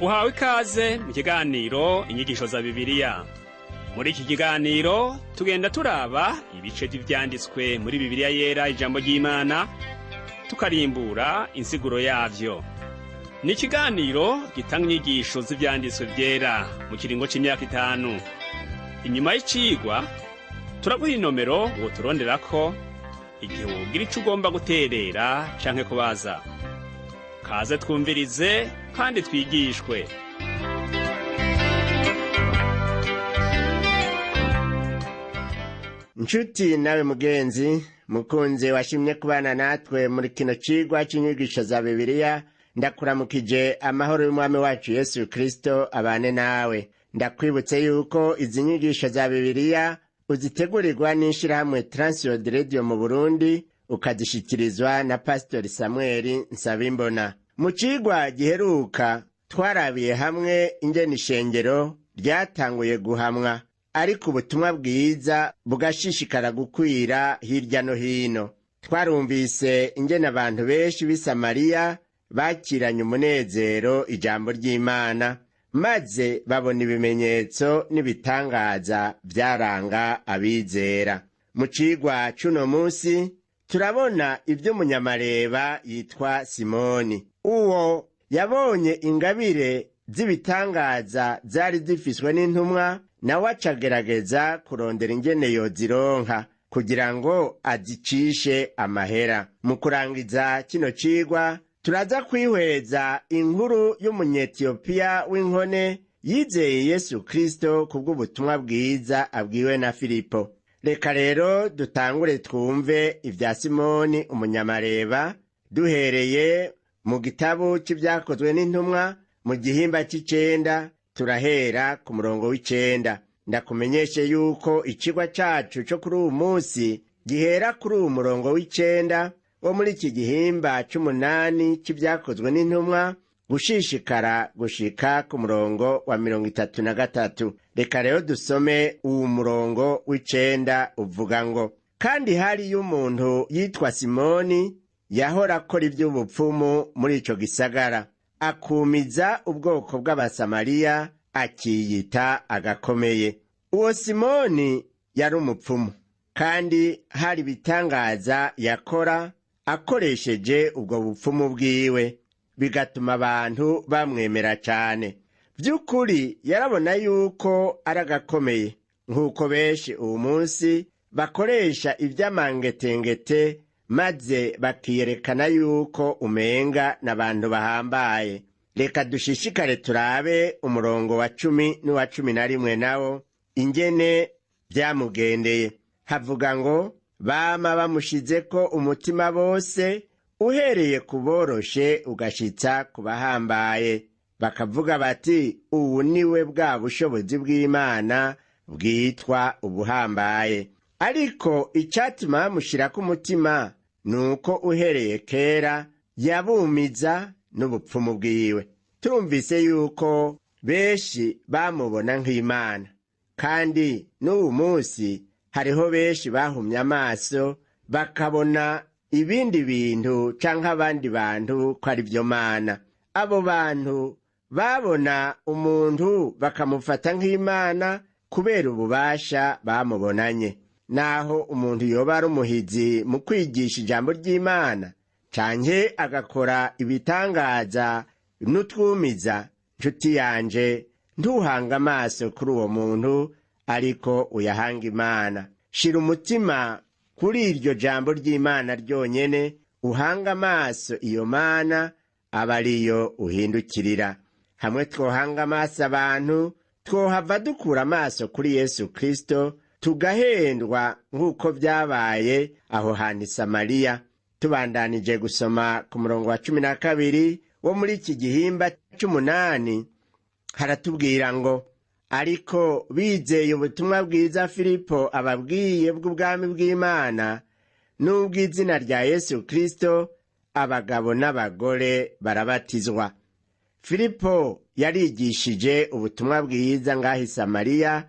Uhawe ikaze mu kiganiro inyigisho za Bibiliya. Muri iki kiganiro tugenda turaba ibice by'ivyanditswe muri Bibiliya yera ijambo ry'Imana, tukarimbura insiguro yavyo. Ni ikiganiro gitanga inyigisho z'ivyanditswe vyera mu kiringo c'imyaka 5. Inyuma y'icigwa turaguha inomero ngo turonderako igihe wogira ico ugomba guterera canke kubaza. Kaze twumvirize kandi twigishwe. Nshuti nawe mugenzi mukunzi washimye kubana natwe muri kino cigwa c'inyigisho za Bibiliya, ndakuramukije amahoro y'umwami wacu Yesu Kristo abane nawe. Ndakwibutse yuko izi nyigisho za Bibiliya uzitegurirwa n'ishirahamwe Transworld Radio mu Burundi, ukazishikirizwa na Pastor Samuel Nsabimbona. Mu cigwa giheruka twarabiye hamwe ingene ishengero ryatanguye guhamwa, ariko ubutumwa bwiza bugashishikara gukwira hirya no hino. Twarumvise ingene abantu benshi b'i Samariya bakiranye umunezero ijambo ry'Imana, maze babona ibimenyetso n'ibitangaza vyaranga abizera. Mu cigwa c'uno musi turabona ivy'umunyamareba yitwa Simoni. Uwo yabonye ingabire z'ibitangaza zari zifiswe n'intumwa, nawe acagerageza kurondera ingene yozironka kugira ngo azicishe amahera. Mu kurangiza kino cigwa turaza kwihweza inkuru y'umunyetiyopiya w'inkone yizeye Yesu Kristo kubw'ubutumwa bwiza abwiwe na Filipo. Reka rero dutangure twumve ivya Simoni umunyamareba, duhereye mu gitabo c'ivyakozwe n'intumwa mu gihimba c'icenda, turahera ku murongo w'icenda. Ndakumenyeshe yuko icigwa cacu co kuri uwu musi gihera kuri uwu murongo w'icenda wo muri iki gihimba c'umunani c'ivyakozwe n'intumwa gushishikara gushika ku murongo wa 33. Reka rero dusome uwu murongo w'icenda uvuga ngo: kandi hariyo umuntu yitwa Simoni yahora akora ivy'ubupfumu muri ico gisagara, akumiza ubwoko bw'Abasamariya, akiyita agakomeye. Uwo Simoni yari umupfumu, kandi hari ibitangaza yakora akoresheje ubwo bupfumu bwiwe, bigatuma abantu bamwemera cane. Vy'ukuri yarabona yuko ari agakomeye, nk'uko benshi uwu munsi bakoresha ivy'amangetengete maze bakiyerekana yuko umenga n'abantu bahambaye. Reka dushishikare turabe umurongo wa 10 n'uwa 11 nawo ingene vyamugendeye. Havuga ngo bama bamushizeko umutima bose, uhereye kuboroshe ugashitsa kubahambaye. Bakavuga bati ubu niwe bwa bushobozi bw'Imana bwitwa ubuhambaye. Ariko icatuma bamushirako umutima nuko uhereye kera yabumiza n'ubupfumu bwiwe. Turumvise yuko benshi bamubona nk'Imana, kandi n'ubu munsi hariho benshi bahumye amaso bakabona ibindi bintu canke abandi bantu ko ari vyo Mana. Abo bantu babona umuntu bakamufata nk'Imana kubera ububasha bamubonanye. Naho umuntu yoba ari umuhizi mu kwigisha ijambo ry'Imana canke agakora ibitangaza n'utwumiza, nshuti yanje, ntuhanga amaso kuri uwo muntu, ariko uyahanga Imana. Shira umutima kuri iryo jambo ry'Imana ryonyene, uhanga amaso iyo Mana, aba ariyo uhindukirira. Hamwe twohanga amaso abantu, twohava dukura amaso kuri Yesu Kristo, tugahendwa nk'uko vyabaye aho hantu i Samariya. Tubandanije gusoma ku murongo wa 12 wo muri iki gihimba c'umunani, haratubwira ngo: ariko bizeye ubutumwa bwiza Filipo ababwiye bw'ubwami bw'Imana n'ubw'izina rya Yesu Kristo, abagabo n'abagore barabatizwa. Filipo yarigishije ubutumwa bwiza ngaho i Samariya,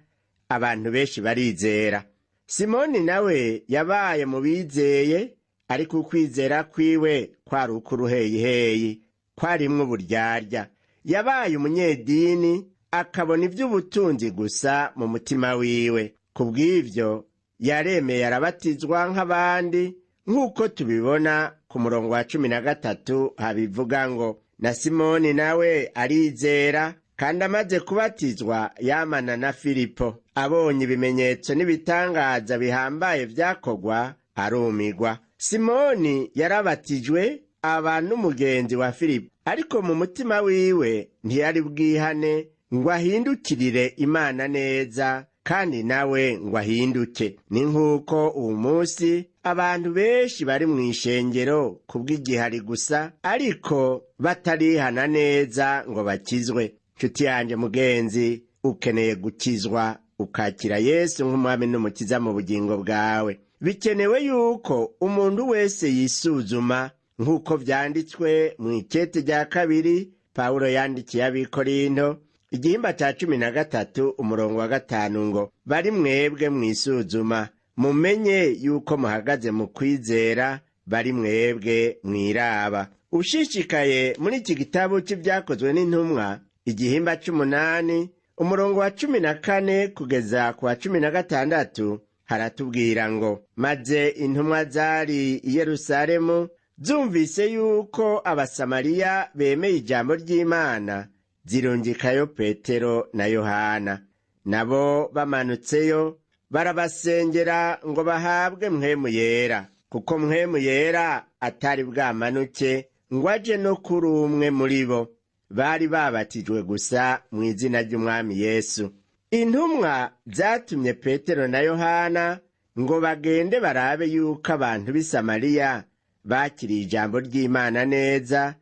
abantu benshi barizera. Simoni nawe yabaye mu bizeye, ariko ukwizera kwiwe kwari uk'uruheyiheyi, kwarimwo uburyarya. yabaye umunyedini akabona iby'ubutunzi gusa mu mutima wiwe. Ku bw'ivyo yaremeye arabatizwa nk'abandi, nk'uko tubibona ku murongo wa 13 habivuga ngo, na Simoni nawe arizera, kandi amaze kubatizwa yamana na Filipo. Abonye ibimenyetso n'ibitangaza bihambaye vyakorwa arumirwa. Simoni yarabatijwe aba n'umugenzi wa Filipo, ariko mu mutima wiwe ntiyari bwihane ngo ahindukirire Imana neza, kandi nawe ngo ahinduke. Ni nk'uko uwu munsi abantu benshi bari mu ishengero kubw'igihari gusa, ariko batarihana neza ngo bakizwe. Nshuti yanje mugenzi, ukeneye gukizwa ukakira Yesu nk'umwami n'umukiza mu bugingo bwawe. Bikenewe yuko umuntu wese yisuzuma, nk'uko vyanditswe mu ikete rya kabiri Pawulo yandikiye abikorinto igihimba ca 13 umurongo wa 5 ngo, bari mwebwe mwisuzuma mumenye yuko muhagaze mu kwizera, bari mwebwe mwiraba. Ushishikaye muri iki gitabo c'ivyakozwe n'intumwa igihimba 8 umurongo wa 14 kugeza ku wa 16 haratubwira ngo, maze intumwa zari i Yerusalemu zumvise yuko abasamariya bemeye ijambo ry'Imana, zirungikayo Petero na Yohana. Nabo bamanutseyo barabasengera ngo bahabwe mpwemu yera, kuko mpwemu yera atari bwamanuke ngo aje no kuri umwe muri bo. Bari babatijwe gusa mu izina ry'Umwami Yesu. Intumwa zatumye Petero na Yohana ngo bagende barabe yuko abantu b'i Samariya bakiriye ijambo ry'Imana neza,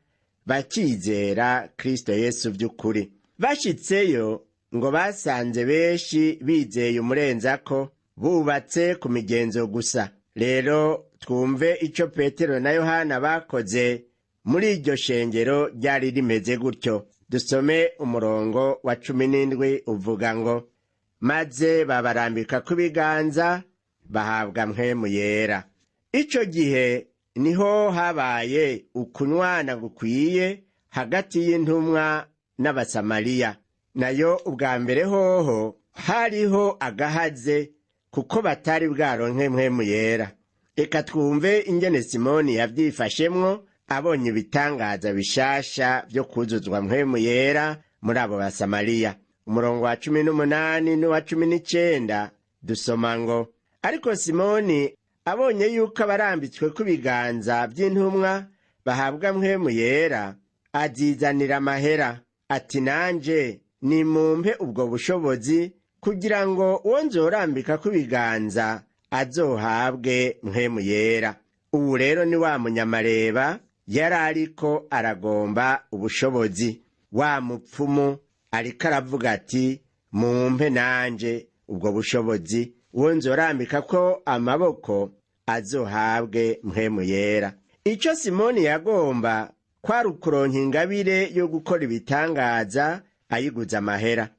bakizera Kristo Yesu vy'ukuri. Bashitseyo ngo basanze benshi bizeye umurenzako, bubatse ku migenzo gusa. Rero twumve ico Petero na Yohana bakoze muri iryo shengero ryari rimeze gutyo. Dusome umurongo wa 17 uvuga ngo, maze babarambika ku biganza bahabwa mpwemu yera. Ico gihe niho habaye ukunywana gukwiye hagati y'intumwa n'abasamariya. Nayo ubwa mbere hoho hariho agahaze, kuko batari bwaronke mpwemu yera. Eka twumve ingene Simoni yavyifashemwo abonye ibitangaza bishasha vyo kuzuzwa mpwemu yera muri abo basamariya. Umurongo wa 18 n'uwa 19 dusoma ngo, ariko Simoni abonye yuko abarambitswe ku biganza by'intumwa bahabwa mpwemu yera, azizanira amahera, ati nanje nimumpe ubwo bushobozi, kugira ngo uwo nzorambika ku biganza azohabwe mpwemu yera. Ubu rero ni wa munyamareba yari ariko aragomba ubushobozi. Wa mupfumu ariko aravuga ati, mumpe nanje ubwo bushobozi, uwo nzorambika ko amaboko azohabwe mpwemu yera. Ico Simoni yagomba kwari ukuronka ingabire yo gukora ibitangaza ayiguza amahera.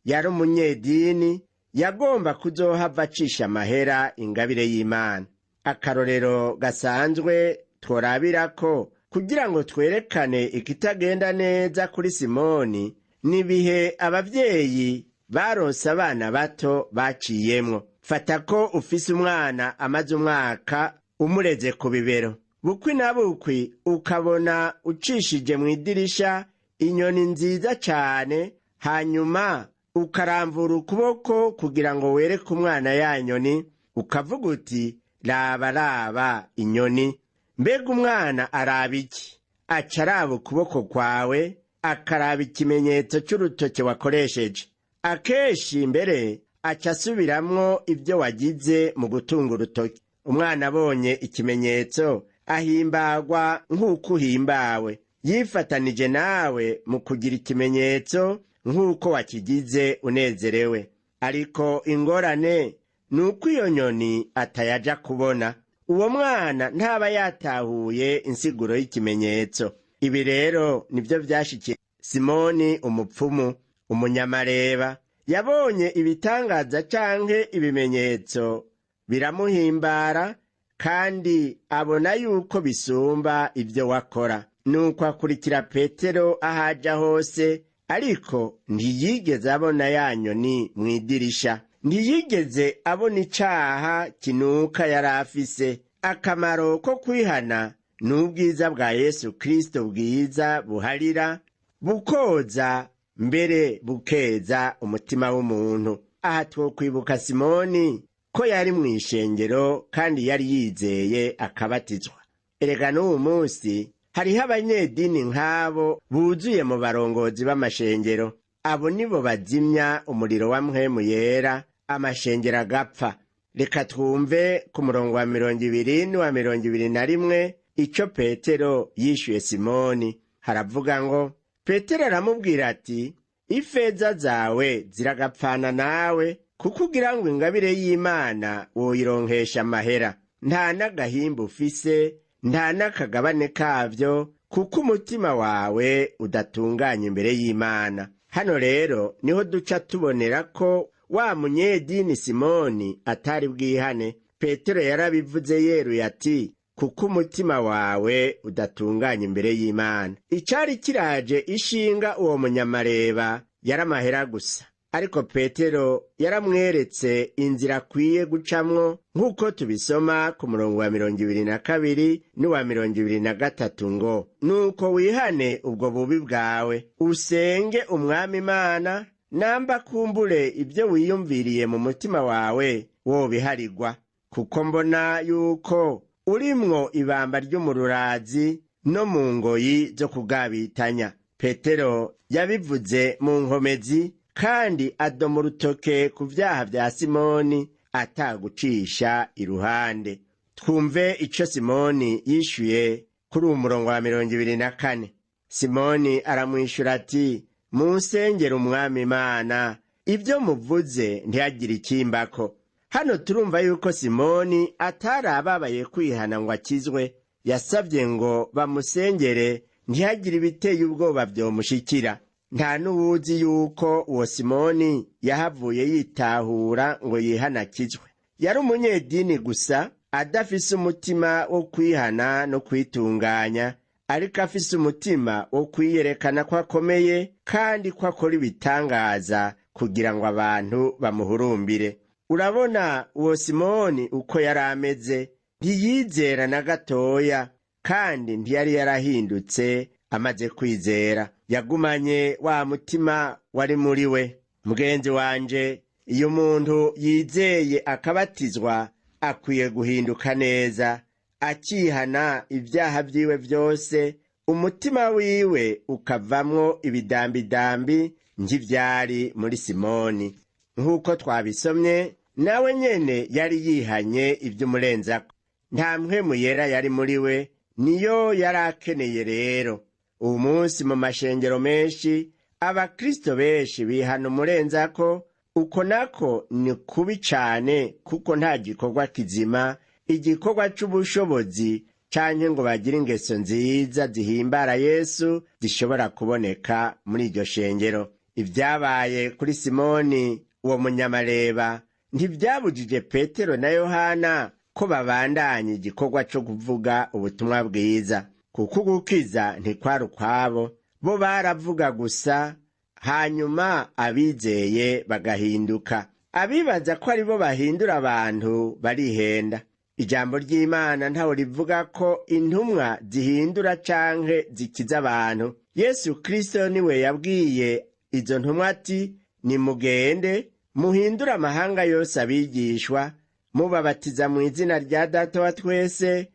Yari umunyedini, yagomba kuzohava acisha amahera ingabire y'Imana. Akarorero gasanzwe tworabirako kugira ngo twerekane ikitagenda neza kuri Simoni, nibihe abavyeyi baronse abana bato baciyemwo. Fata ko ufise umwana amaze umwaka umureze ku bibero, bukwi na bukwi ukabona ucishije mu idirisha inyoni nziza cane, hanyuma ukaramvura ukuboko kugira ngo wereke umwana ya nyoni, ukavuga uti raba raba inyoni. Mbega umwana araba iki? Aca araba ukuboko kwawe, akaraba ikimenyetso c'urutoke wakoresheje. Akeshi mbere aca asubiramwo ivyo wagize mu gutunga urutoke. Umwana abonye ikimenyetso ahimbagwa nk'uko uhimbawe, yifatanije nawe mu kugira ikimenyetso nk'uko wakigize unezerewe. Ariko ingorane nuko iyo nyoni atayaja kubona. Uwo mwana ntaba yatahuye insiguro y'ikimenyetso. Ibi rero nivyo vyashikiye Simoni umupfumu, umunyamareba. Yabonye ibitangaza canke ibimenyetso biramuhimbara, kandi abona yuko bisumba ivyo wakora. nuko akurikira Petero aho aja hose, ariko ntiyigeze abona ya nyoni mw'idirisha. Ntiyigeze abona icaha kinuka yari afise. Akamaro ko kwihana n'ubwiza bwa Yesu Kristo bwiza buharira, bukoza mbere bukeza umutima w'umuntu. Aha twokwibuka Simoni ko yari mw'ishengero kandi yari yizeye akabatizwa. Erega n'uwu munsi hariho abanyedini nk'abo buzuye mu barongozi b'amashengero. Abo nibo bazimya umuriro wa mpwemu yera, amashengero agapfa. Reka twumve ku murongo wa 20 n'uwa 21 ico Petero yishuye Simoni. Haravuga ngo, Petero aramubwira ati, ifeza zawe ziragapfana nawe, kuko ugira ngo ingabire y'Imana woyironkesha amahera. Nta n'agahimba ufise, nta n'akagabane kavyo, kuko umutima wawe udatunganye imbere y'Imana. Hano rero niho duca tubonera ko wa munyedini Simoni atari bwihane. Petero yarabivuze yeruye ati, kuko umutima wawe udatunganye imbere y'Imana. Icari kiraje ishinga uwo munyamareba yari amahera gusa, ariko Petero yaramweretse inzira akwiye gucamwo, nk'uko tubisoma ku murongo wa 22 n'uwa 23 ngo, nuko wihane ubwo bubi bwawe, usenge Umwami Imana, namba kumbure ibyo wiyumviriye mu mutima wawe wobiharigwa, kuko mbona yuko urimwo ibamba ry'umururazi no mu ngoyi zo kugabitanya. Petero yabivuze mu nkomezi, kandi adoma urutoke ku vyaha vya Simoni atagucisha iruhande. Twumve ico Simoni yishuye kuri uwo murongo wa 24. Simoni aramwishura ati, munsengere Umwami Imana, ibyo muvuze ntihagire ikimbako. Hano turumva yuko Simoni atari ababaye kwihana ngo akizwe. Yasavye ngo bamusengere ntihagire ibiteye ubwoba vyomushikira. Nta n'uwuzi yuko uwo Simoni yahavuye yitahura ngo yihana akizwe. Yari umunyedini gusa, adafise umutima wo kwihana no kwitunganya, ariko afise umutima wo kwiyerekana ko akomeye kandi ko akora ibitangaza kugira ngo abantu bamuhurumbire. Urabona uwo Simoni uko yari ameze, ntiyizera na gatoya, kandi ntiyari yarahindutse amaze kwizera. Yagumanye wa mutima wari muri we. Mugenzi wanje, iyo umuntu yizeye akabatizwa, akwiye guhinduka neza, akihana ibyaha vyiwe vyose, umutima wiwe ukavamwo ibidambidambi nk'ivyari muri Simoni. Nk'uko twabisomye, nawe nyene yari yihanye ivy'umurenzako. Nta mpwemu yera yari muri we, niyo yari akeneye rero. Uwu munsi mu mashengero menshi, abakristo benshi bihana umurenzako. Uko nako ni kubi cane, kuko nta gikorwa kizima, igikorwa c'ubushobozi canke ngo bagire ingeso nziza zihimbara Yesu zishobora kuboneka muri iryo shengero. Ivyabaye kuri Simoni uwo munyamareba ntivyabujije Petero na Yohana ko babandanya igikorwa co kuvuga ubutumwa bwiza, kuko gukiza ntikwari ukwabo. Bo baravuga gusa, hanyuma abizeye bagahinduka. Abibaza ko ari bo bahindura abantu barihenda. Ijambo ry'Imana ntaho rivuga ko intumwa zihindura canke zikiza abantu. Yesu Kristo niwe yabwiye izo ntumwa ati, nimugende muhindure amahanga yose abigishwa, mubabatiza mu izina rya Data wa twese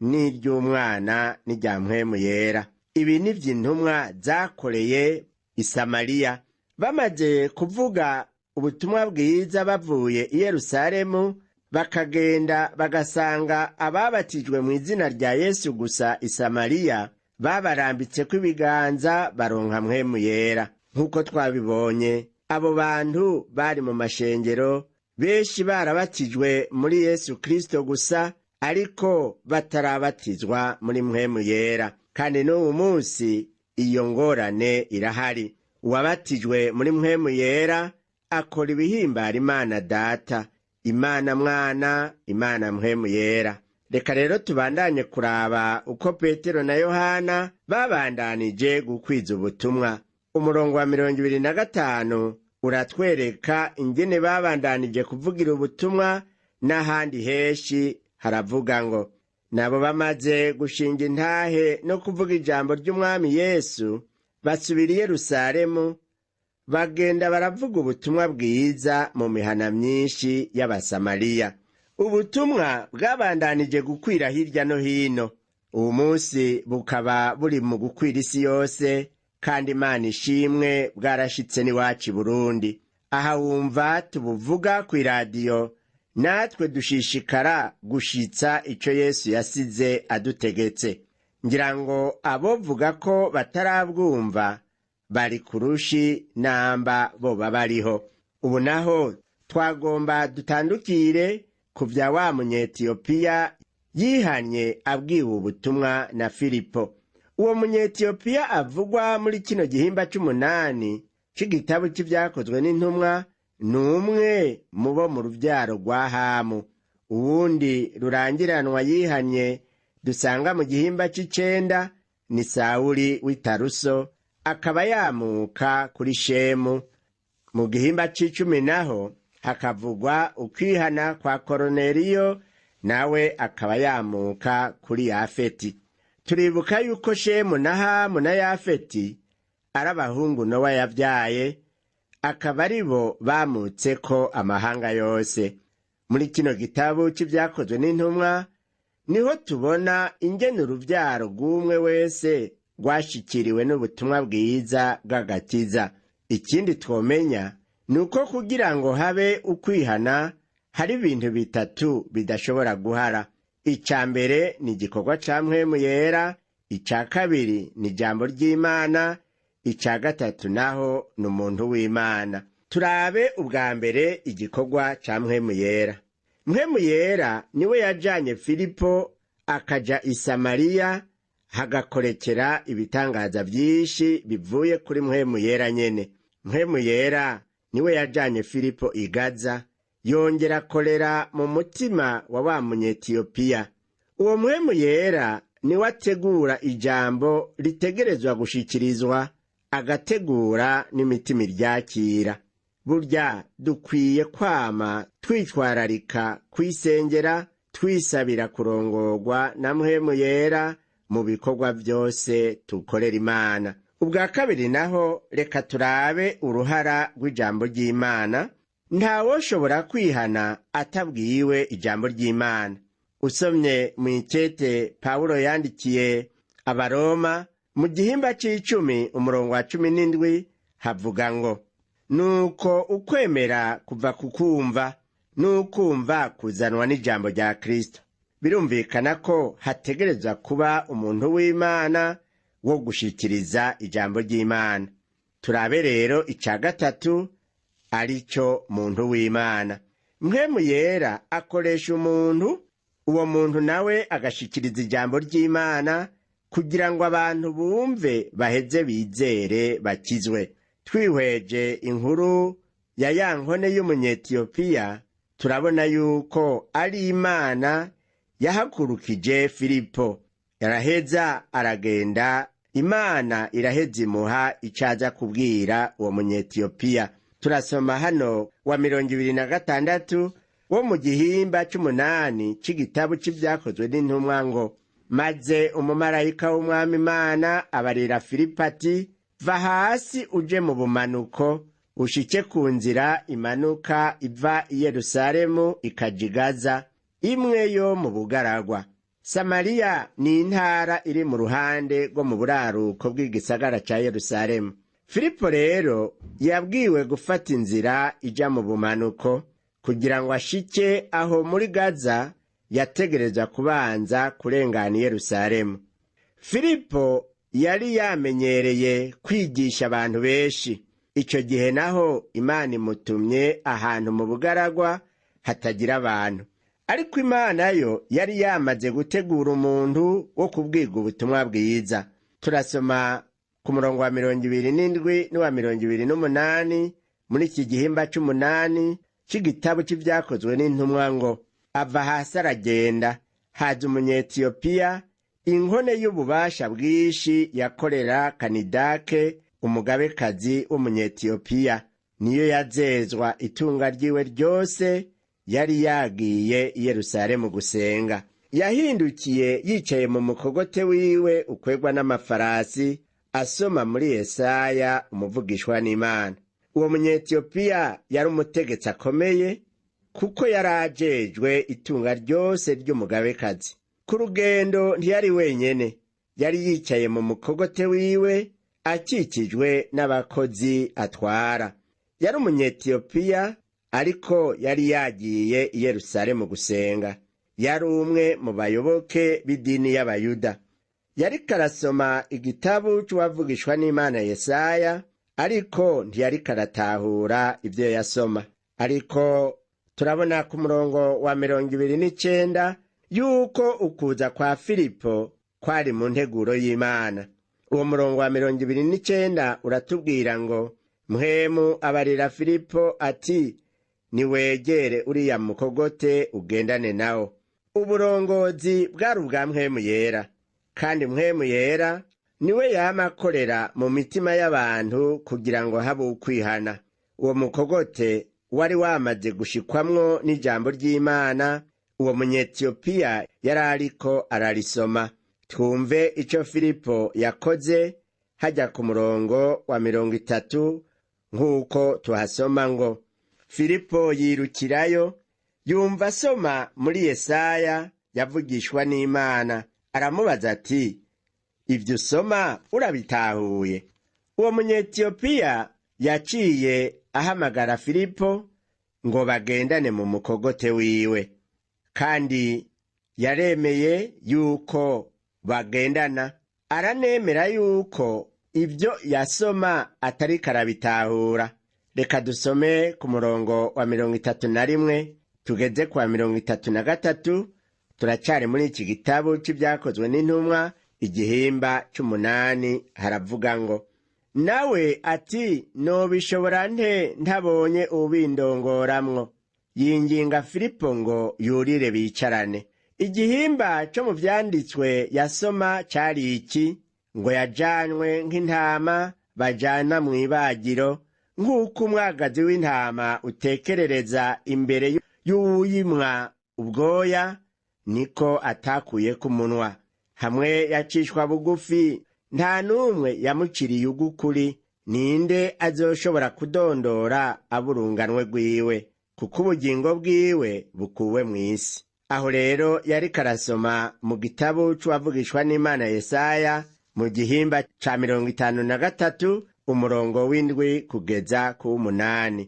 n'iry'Umwana n'irya mpwemu yera. Ibi ni vy'intumwa zakoreye i Samariya. Bamaze kuvuga ubutumwa bwiza bavuye i Yerusalemu, bakagenda bagasanga ababatijwe mu izina rya Yesu gusa i Samariya, babarambitseko ibiganza baronka mpwemu yera. Nk'uko twabibonye, abo bantu bari mu mashengero, benshi barabatijwe muri Yesu Kristo gusa, ariko batarabatizwa muri mpwemu yera. Kandi n'uwu munsi iyo ngorane irahari. Uwabatijwe muri mpwemu yera akora ibihimbara Imana Data, Imana Mwana, Imana mpwemu yera. reka rero tubandanye kuraba uko Petero na Yohana babandanije gukwiza ubutumwa. Umurongo wa 25 uratwereka ingene babandanije kuvugira ubutumwa, n'ahandi henshi haravuga ngo nabo bamaze gushinga intahe no kuvuga ijambo ry'Umwami Yesu, basubira i Yerusalemu, bagenda baravuga ubutumwa bwiza mu mihana myinshi y'Abasamariya. Ubutumwa bwabandanije gukwira hirya no hino, ubu munsi bukaba buri mu gukwira isi yose, kandi Imana ishimwe bwarashitse n'iwacu i Burundi. Aha wumva tubuvuga kw'iradiyo, natwe dushishikara gushitsa ico Yesu yasize adutegetse. Ngira ngo abovuga ko batarabwumva bari kurushi namba boba bariho. Ubu naho twagomba dutandukire ku vya wa Munyetiyopiya yihanye abwiwe ubutumwa na Filipo. Uwo Munyetiyopiya avugwa muri kino gihimba c'umunani c'igitabo c'ivyakozwe n'intumwa, n'umwe mu bo mu ruvyaro rwa Hamu. Uwundi rurangiranwa yihanye dusanga mu gihimba c'icenda ni Sawuli w'i Taruso, akaba yamuka kuri Shemu. Mu gihimba c'icumi naho hakavugwa ukwihana kwa Koroneliyo, nawe akaba yamuka kuri Yafeti. Turibuka yuko Shemu na Hamu na Yafeti ari abahungu Nowa yavyaye, akaba ari bo bamutseko amahanga yose. Muri kino gitabo c'ivyakozwe n'intumwa niho tubona ingene uruvyaro rw'umwe wese rwashikiriwe n'ubutumwa bwiza bw'agakiza. Ikindi twomenya nuko kugira ngo habe ukwihana hari ibintu bitatu bidashobora guhara. Ica mbere ni igikorwa ca Mpwemu Yera, ica kabiri ni ijambo ry'Imana, ica gatatu naho ni umuntu w'Imana. Turabe ubwa mbere igikorwa ca Mpwemu Yera. Mpwemu Yera niwe yajanye Filipo akaja i Samariya, hagakorekera ibitangaza vyinshi bivuye kuri Mpwemu Yera nyene. Mpwemu Yera niwe yajanye Filipo i Gaza, yongera akorera mu mutima wa wa Munyetiyopiya. Uwo Mpwemu Yera niwe ategura ijambo ritegerezwa gushikirizwa, agategura n'imitima iryakira. Burya dukwiye kwama twitwararika kwisengera, twisabira kurongorwa na Mpwemu Yera mu bikorwa vyose tukorera Imana. Ubwa kabiri naho reka turabe uruhara rw'ijambo ry'Imana. Ntawoshobora kwihana atabwiwe ijambo ry'Imana. Usomye mu ikete Pawulo yandikiye Abaroma mu gihimba c'icumi umurongo wa 17 havuga ngo nuko ukwemera kuva kukumva, n'ukumva kuzanwa n'ijambo rya Kristo. Birumvikana ko hategerezwa kuba umuntu w'Imana wo gushikiriza ijambo ry'Imana. Turabe rero ica gatatu arico muntu w'Imana. Mpwemu Yera akoresha umuntu, uwo muntu nawe agashikiriza ijambo ry'Imana kugira ngo abantu bumve baheze bizere bakizwe. Twihweje inkuru ya ya nkone y'Umunyetiyopiya, turabona yuko ari Imana yahagurukije Filipo. Yaraheza aragenda, Imana iraheza imuha icaza kubwira uwo Munyetiyopiya. Turasoma hano wa 26 wo mu gihimba c'umunani c'igitabo c'ivyakozwe n'intumwa ngo maze umumarayika w'Umwami Imana abarira Filipo ati, va hasi uje mu bumanuko ushike ku nzira imanuka iva i Yerusalemu ikaja i Gaza, imwe yo mu bugaragwa. Samariya ni intara iri mu ruhande rwo mu buraruko bw'igisagara ca Yerusalemu. Filipo rero yabwiwe gufata inzira ija mu bumanuko kugira ngo ashike aho muri Gaza, yategerezwa kubanza kurengana i Yerusalemu. Filipo yari yamenyereye kwigisha abantu benshi. Ico gihe naho Imana imutumye ahantu mu bugaragwa hatagira abantu. Ariko Imana yo yari yamaze gutegura umuntu wo kubwirwa ubutumwa bwiza. Turasoma ku murongo wa 27 n'uwa 28 muri iki gihimba c'umunani c'igitabo c'ivyakozwe n'intumwa ngo ava hasi aragenda, haza umunyetiyopiya, inkone y'ububasha bwinshi yakorera Kanidake, umugabekazi w'umunyetiyopiya. Niyo yazezwa itunga ryiwe ryose, yari yagiye i Yerusalemu gusenga. Yahindukiye yicaye mu mukogote wiwe ukwegwa n'amafarasi, asoma muri Yesaya umuvugishwa n'Imana. Uwo munyetiyopiya yari umutegetsi akomeye, kuko yari ajejwe itunga ryose ry'umugabekazi. Ku rugendo ntiyari wenyene, yari yicaye mu mukogote wiwe akikijwe n'abakozi atwara. Yari umunyetiyopiya, ariko yari yagiye i Yerusalemu gusenga. Yari umwe mu bayoboke b'idini y'Abayuda. Yariko arasoma igitabo c'uwavugishwa n'Imana Yesaya, ariko ntiyariko aratahura ivyo yasoma. Ariko turabona ku murongo wa 29 yuko ukuza kwa Filipo kwari mu nteguro y'Imana. Uwo murongo wa 29 uratubwira ngo Mpwemu abarira Filipo ati, niwegere uriya mukogote ugendane nawo. Uburongozi bwari ubwa Mpwemu Yera, kandi Mpwemu Yera niwe yama akorera mu mitima y'abantu kugira ngo habe ukwihana. Uwo mukogote wari wamaze gushikwamwo n'ijambo ry'Imana. Uwo munyetiyopiya yari ariko ararisoma. Twumve ico Filipo yakoze hajya ku murongo wa 30, nk'uko tuhasoma ngo, Filipo yirukirayo, yumva asoma muri Yesaya yavugishwa n'Imana. Aramubaza ati, ivyo usoma urabitahuye? Uwo munyetiyopiya yaciye ahamagara Filipo ngo bagendane mu mukogote wiwe, kandi yaremeye yuko bagendana. Aranemera yuko ivyo yasoma atariko arabitahura. Reka dusome ku murongo wa 31 tugeze kwa 33. Turacari muri iki gitabo c'ivyakozwe n'intumwa, igihimba c'8. Haravuga ngo, nawe ati, nobishobora nte ntabonye ubindongoramwo? Yinginga Filipo ngo yurire bicarane. Igihimba co mu vyanditswe yasoma cari iki, ngo yajanwe nk'intama bajana mw'ibagiro, nk'uko umwagazi w'intama utekerereza imbere y'uwuyimwa ubwoya, niko atakuye ku munwa. Hamwe yacishwa bugufi, nta n'umwe yamuciriye ugukuri. Ninde azoshobora kudondora aburunganwe rwiwe? Kuko ubugingo bwiwe bukuwe mw'isi. Aho rero yariko arasoma mu gitabo c'uwavugishwa n'Imana Yesaya, mu gihimba ca 53, umurongo w'7 kugeza ku 8.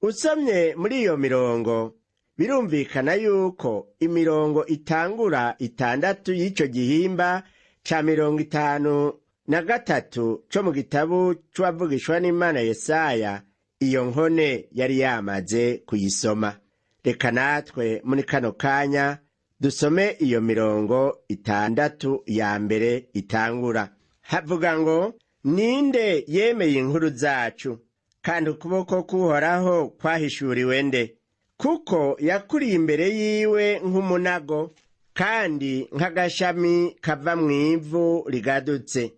Usomye muri iyo mirongo, birumvikana yuko imirongo itangura 6 y'ico gihimba ca 53 co mu gitabo c'uwavugishwa n'Imana Yesaya, iyo nkone yari yamaze kuyisoma. Reka natwe muri kano kanya dusome iyo mirongo 6 ya mbere itangura. Havuga ngo, ninde yemeye inkuru zacu, kandi ukuboko k'Uhoraho kwahishuriwe nde? Kuko yakuriye imbere yiwe nk'umunago, kandi nk'agashami kava mw'ivu rigadutse.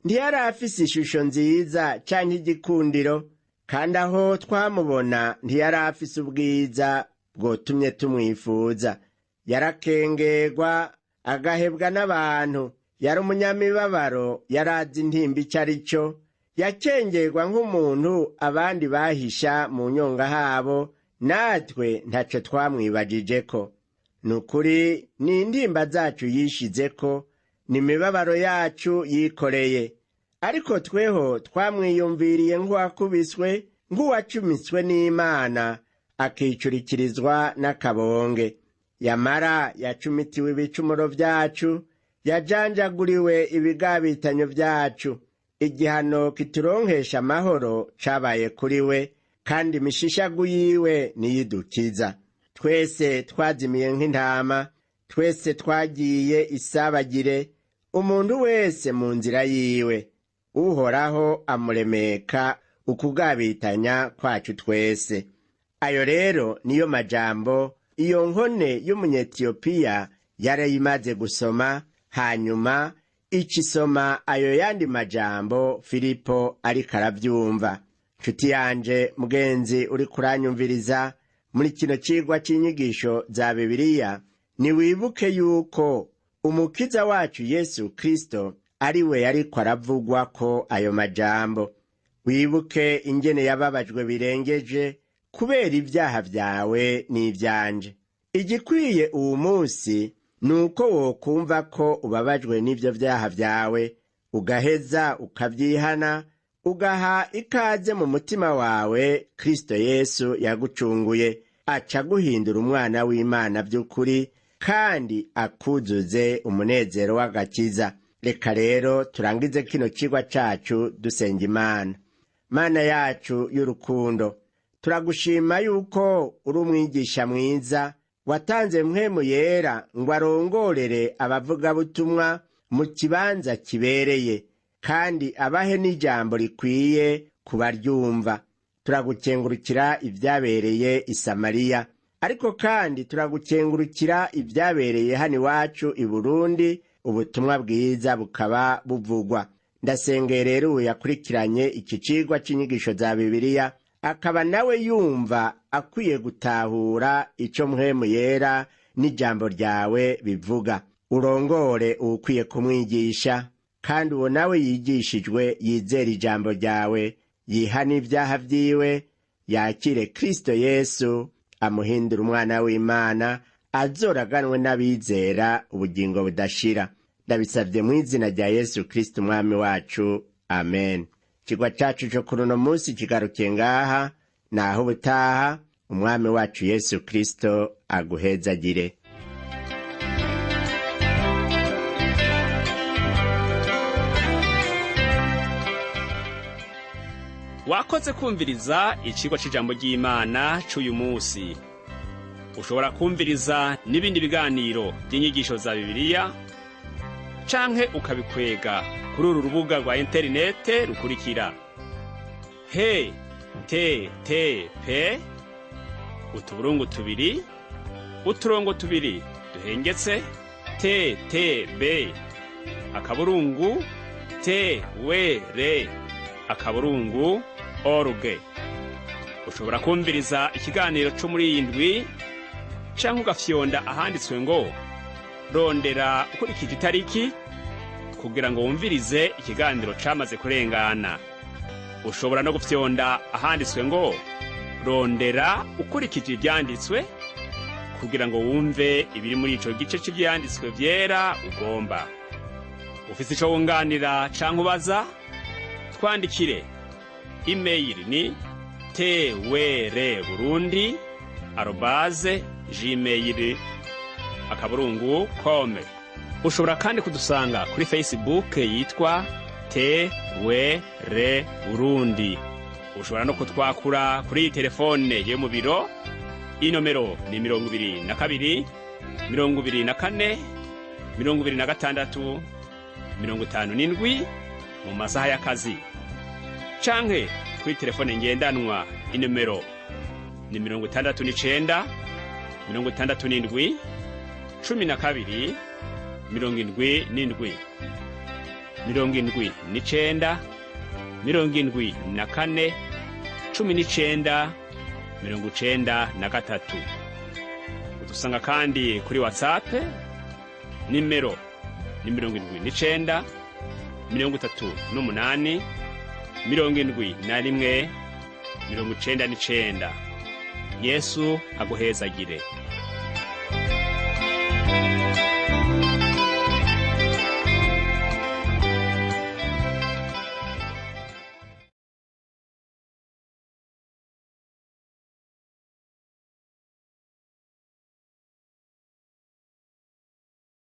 Ntiyari afise ishusho nziza canke igikundiro, kandi aho twamubona ntiyari afise ubwiza bwotumye tumwifuza. Yarakengerwa agahebwa n'abantu, yari umunyamibabaro, yarazi intimba ico ari cyo. Yakengerwa nk'umuntu abandi bahisha mu nyonga habo, natwe ntaco twamwibajijeko. Nukuri ni intimba zacu yishizeko, ni imibabaro yacu yikoreye. Ariko tweho twamwiyumviriye nk'uwakubiswe, nk'uwacumitswe n'Imana, akicurikirizwa n'akabonge. Yamara yacumitiwe ibicumuro vyacu, yajanjaguriwe ibigabitanyo vyacu. Igihano kituronkesha amahoro cabaye kuri we, kandi imishishagu yiwe niyidukiza. Twese twazimiye nk'intama, twese twagiye isabagire, umuntu wese mu nzira yiwe. Uhoraho amuremeka ukugabitanya kwacu twese. Ayo rero niyo majambo iyo nkone y'umunyetiyopiya yarayimaze gusoma, hanyuma icisoma ayo yandi majambo Filipo ariko aravyumva. Nshuti yanje mugenzi uri kuranyumviriza muri kino cigwa c'inyigisho za Bibiliya, niwibuke yuko umukiza wacu Yesu Kristo ari we yariko aravugwako ayo majambo. Wibuke ingene yababajwe birengeje kubera ivyaha vyawe n'ivyanje. Igikwiye uwu munsi nuko wokumva ko ubabajwe n'ivyo vyaha vyawe, ugaheza ukavyihana, ugaha ikaze mu mutima wawe Kristo Yesu yagucunguye, aca guhindura umwana w'Imana vy'ukuri kandi akuzuze umunezero w'agakiza. Reka rero turangize kino cigwa cacu dusenga Imana. Mana yacu y'urukundo, turagushima yuko uri umwigisha mwiza, watanze mpwemu yera ngo arongorere abavugabutumwa mu kibanza kibereye, kandi abahe n'ijambo rikwiye kubaryumva. Turagukengurukira ivyabereye i Samariya, ariko kandi turagukengurukira ivyabereye hano iwacu i Burundi, ubutumwa bwiza bukaba buvugwa. Ndasengeye rero uyu yakurikiranye iki cigwa c'inyigisho za Bibiliya, akaba nawe yumva akwiye gutahura ico mpwemu yera n'ijambo ryawe bivuga. Urongore uwukwiye kumwigisha, kandi uwo nawe yigishijwe yizera ijambo ryawe, yihana ivyaha vyiwe, yakire Kristo Yesu amuhindura umwana w'Imana, azoraganwe n'abizera ubugingo budashira. Ndabisavye mu izina rya Yesu Kristo umwami wacu, amen. Ikigwa cacu co kuri uno munsi kigarukiye ngaha, naho ubutaha umwami wacu Yesu Kristo aguhezagire. Wakoze kumviriza icigwa c'ijambo ry'Imana c'uyu munsi. Ushobora kumviriza n'ibindi biganiro by'inyigisho za Bibiliya, canke ukabikwega kuri uru rubuga rwa interinete rukurikira: http utuburungu tubiri uturongo tubiri duhengetse ttb akaburungu twr org. Ushobora kumviriza ikiganiro co muri iyi ndwi, canke ugafyonda ahanditswe ngo rondera ukurikije itariki kugira ngo wumvirize ikiganiro camaze kurengana. Ushobora no gufyonda ahanditswe ngo rondera ukurikije ivyanditswe kugira ngo wumve ibiri muri ico gice c'ivyanditswe vyera ugomba. Ufise ico wunganira canke ubaza, twandikire. Email ni twr@gmail.com. Ushobora kandi kudusanga kuri Facebook yitwa TWR Burundi. Ushobora no kutwakura kuri telefone yo mu biro. Inomero ni 22 24 26 57 mu masaha y'akazi. Canke kuri telefone ngendanwa, inomero ni 69 67 12 77 79 74 19 93. Udusanga kandi kuri WhatsApp, nimero ni 79 38 71 99. Yesu aguhezagire.